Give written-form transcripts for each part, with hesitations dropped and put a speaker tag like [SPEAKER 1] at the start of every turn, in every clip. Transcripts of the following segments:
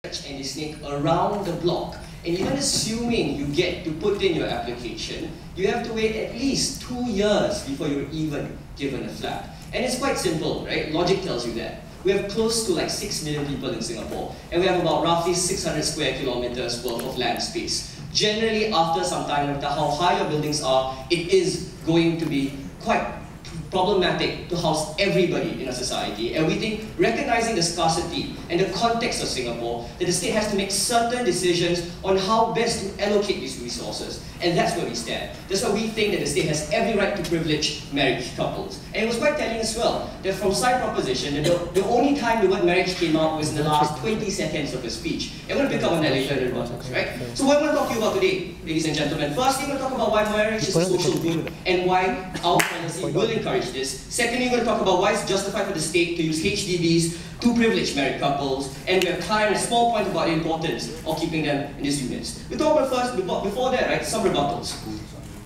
[SPEAKER 1] and they snake around the block. And even assuming you get to put in your application, you have to wait at least 2 years before you're even given a flat. And it's quite simple, right? Logic tells you that. We have close to like 6 million people in Singapore, and we have about roughly 600 square kilometers worth of land space. Generally, after some time, no matter how high your buildings are, it is going to be quite problematic to house everybody in a society. And we think, recognizing the scarcity and the context of Singapore, that the state has to make certain decisions on how best to allocate these resources. And that's where we stand. That's why we think that the state has every right to privilege married couples. And it was quite telling as well, that from side proposition, that the only time the word marriage came out was in the last 20 seconds of his speech. And we'll pick up on that later in the rebuttals, right? So what I want to talk to you about today, ladies and gentlemen. First, we're going to talk about why marriage is a social good and why our policy will encourage this. Secondly, we're going to talk about why it's justified for the state to use HDBs to privilege married couples, and we have time and a small point about the importance of keeping them in these units. We talk about first, before that, right, some rebuttals.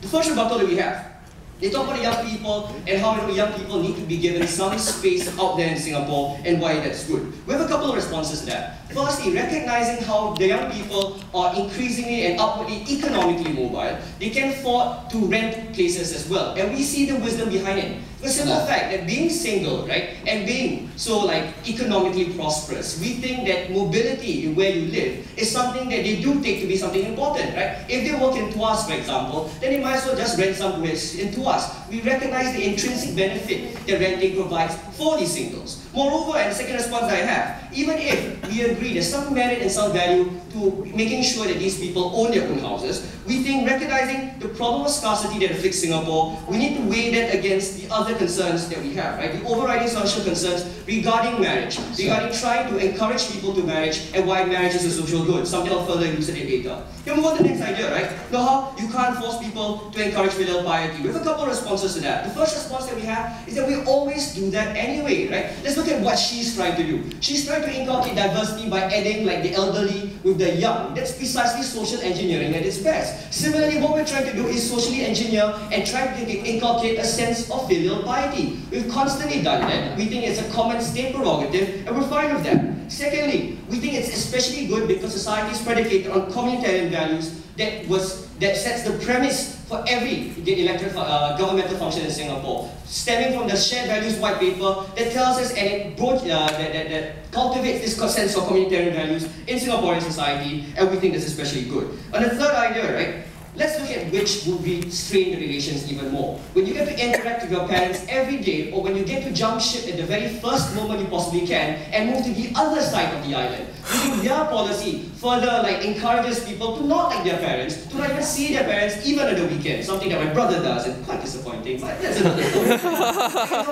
[SPEAKER 1] The first rebuttal that we have, they talk about the young people and how young people need to be given some space out there in Singapore and why that's good. We have a couple of responses to that. Firstly, recognizing how the young people are increasingly and upwardly economically mobile, they can afford to rent places as well. And we see the wisdom behind it. The simple fact that being single, right, and being so economically prosperous, we think that mobility in where you live is something that they do take to be something important, right? If they work in Tuas, for example, then they might as well just rent some place in Tuas. We recognize the intrinsic benefit that renting provides for these singles. Moreover, and the second response that I have, even if we agree there's some merit and some value to making sure that these people own their own houses, we think recognizing the problem of scarcity that afflicts Singapore, we need to weigh that against the other concerns that we have, right? The overriding social concerns regarding marriage, regarding trying to encourage people to marriage and why marriage is a social good, something I'll further elucidate later. Then move on to the next idea, right? Now how you can't force people to encourage filial piety. We have a couple of responses to that. The first response that we have is that we always do that anyway, right? Let's look at what she's trying to do. She's trying to inculcate diversity by adding the elderly with the young. That's precisely social engineering at its best. Similarly, what we're trying to do is socially engineer and try to inculcate a sense of filial piety. We've constantly done that. We think it's a common state prerogative and we're fine with that. Secondly, we think it's especially good because society is predicated on communitarian values that sets the premise for every elected governmental function in Singapore, stemming from the shared values white paper that tells us and it that cultivates this sense of communitarian values in Singaporean society, and we think that's especially good. And the third idea, right? Let's look at which would strain the relations even more. When you get to interact with your parents every day, or when you get to jump ship at the very first moment you possibly can and move to the other side of the island, we think their policy further encourages people to not like their parents, to not even see their parents even on the weekend, something that my brother does, and quite disappointing, but that's another story. They talk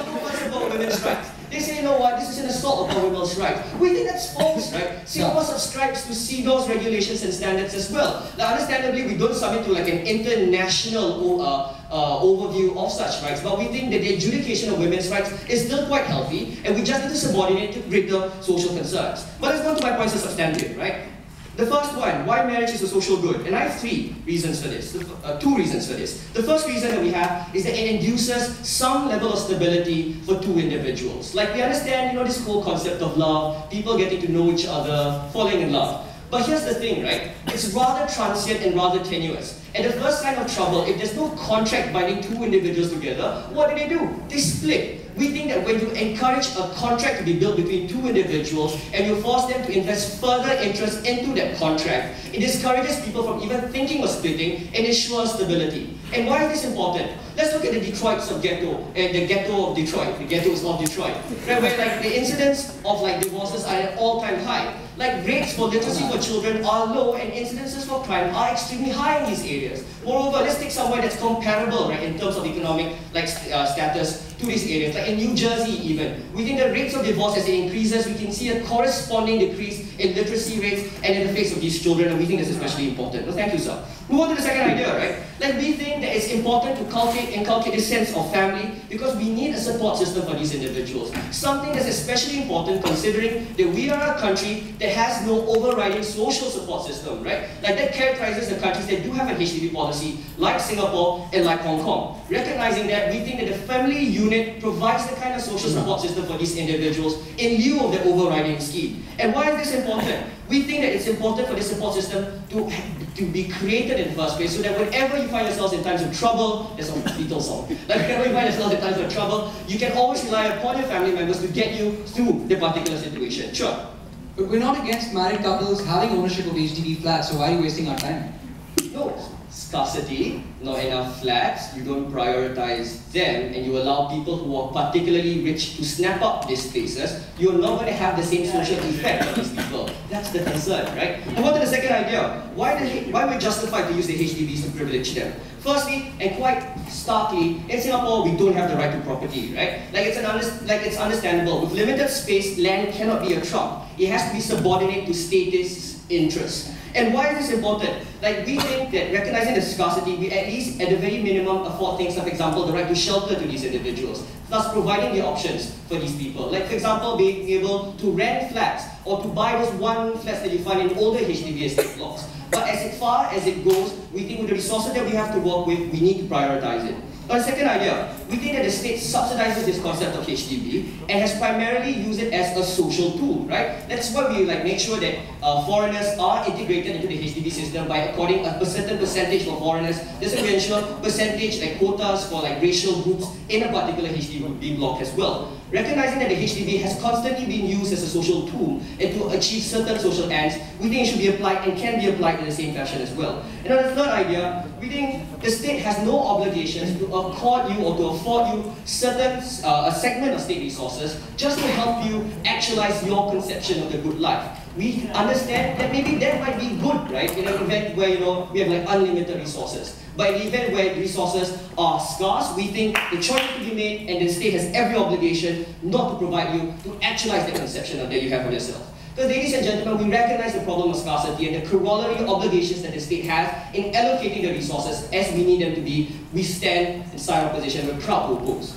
[SPEAKER 1] about women's rights. They say, you know what, this is an assault upon women's rights. We think that's false, right? Singapore subscribes to CEDAW's regulations and standards as well. Now, understandably, we don't submit to an international overview of such rights, but we think that the adjudication of women's rights is still quite healthy, and we just need to subordinate to greater social concerns. But let's go to my points of substantive, right? The first one, why marriage is a social good, and I have three reasons for this, two reasons for this. The first reason that we have is that it induces some level of stability for two individuals. Like we understand, this whole concept of love, people getting to know each other, falling in love. But here's the thing, right? It's rather transient and rather tenuous. At the first sign of trouble, if there's no contract binding two individuals together, what do? They split. We think that when you encourage a contract to be built between two individuals and you force them to invest further interest into that contract, it discourages people from even thinking of splitting and ensures stability. And why is this important? Let's look at the Detroit's of ghetto, the ghetto of Detroit. The ghetto is of Detroit, right? Where the incidence of divorces are at an all-time high. Rates for literacy for children are low and incidences for crime are extremely high in these areas. Moreover, let's take somewhere that's comparable, right, in terms of economic status to these areas, like in New Jersey even. We think the rates of divorce, as it increases, we can see a corresponding decrease in literacy rates and in the face of these children, and we think that's especially important. Well, thank you, sir. Move on to the second idea, right? We think that it's important to inculcate this sense of family because we need a support system for these individuals. Something that's especially important considering that we are a country that has no overriding social support system, right? That characterizes the countries that do have a HDB policy, like Singapore and like Hong Kong. Recognizing that, we think that the family unit provides the kind of social support system for these individuals in lieu of the overriding scheme. And why is this important? We think that it's important for this support system to be created in the first place, so that whenever you find yourselves in times of trouble, there's a Beatles song, like whenever you find yourselves in times of trouble, you can always rely upon your family members to get you through the particular situation. Sure.
[SPEAKER 2] But we're not against married couples having ownership of HDB flats, so why are you wasting our time?
[SPEAKER 1] No. Scarcity, not enough flats, you don't prioritize them, and you allow people who are particularly rich to snap up these spaces, you're not going to have the same social effect on these people. That's the concern, right? And what is the second idea? Why are we justified to use the HDBs to privilege them? Firstly, and quite starkly, in Singapore, we don't have the right to property, right? It's understandable. With limited space, land cannot be a trump. It has to be subordinate to status interests. And why is this important? Like, we think that recognizing the scarcity, we at least, at the very minimum, afford things like, for example, the right to shelter to these individuals, thus providing the options for these people. Like, for example, being able to rent flats or to buy those one flats that you find in older HDB estate blocks. But as far as it goes, we think with the resources that we have to work with, we need to prioritize it. Now, the second idea, we think that the state subsidizes this concept of HDB and has primarily used it as a social tool, right? That's why we make sure that foreigners are integrated into the HDB system by according a certain percentage for foreigners. There's a ensure percentage, like quotas for racial groups in a particular HDB block as well. Recognizing that the HDB has constantly been used as a social tool and to achieve certain social ends, we think it should be applied and can be applied in the same fashion as well. And on the third idea, we think the state has no obligations to accord you or to afford you certain a segment of state resources just to help you actualize your conception of the good life. We understand that maybe that might be good, right? In an event where we have unlimited resources. But in the event where resources are scarce, we think the choice to be made and the state has every obligation not to provide you to actualize the conception that you have of yourself. Because ladies and gentlemen, we recognize the problem of scarcity and the corollary obligations that the state has in allocating the resources as we need them to be. We stand in side opposition, we're proud to oppose.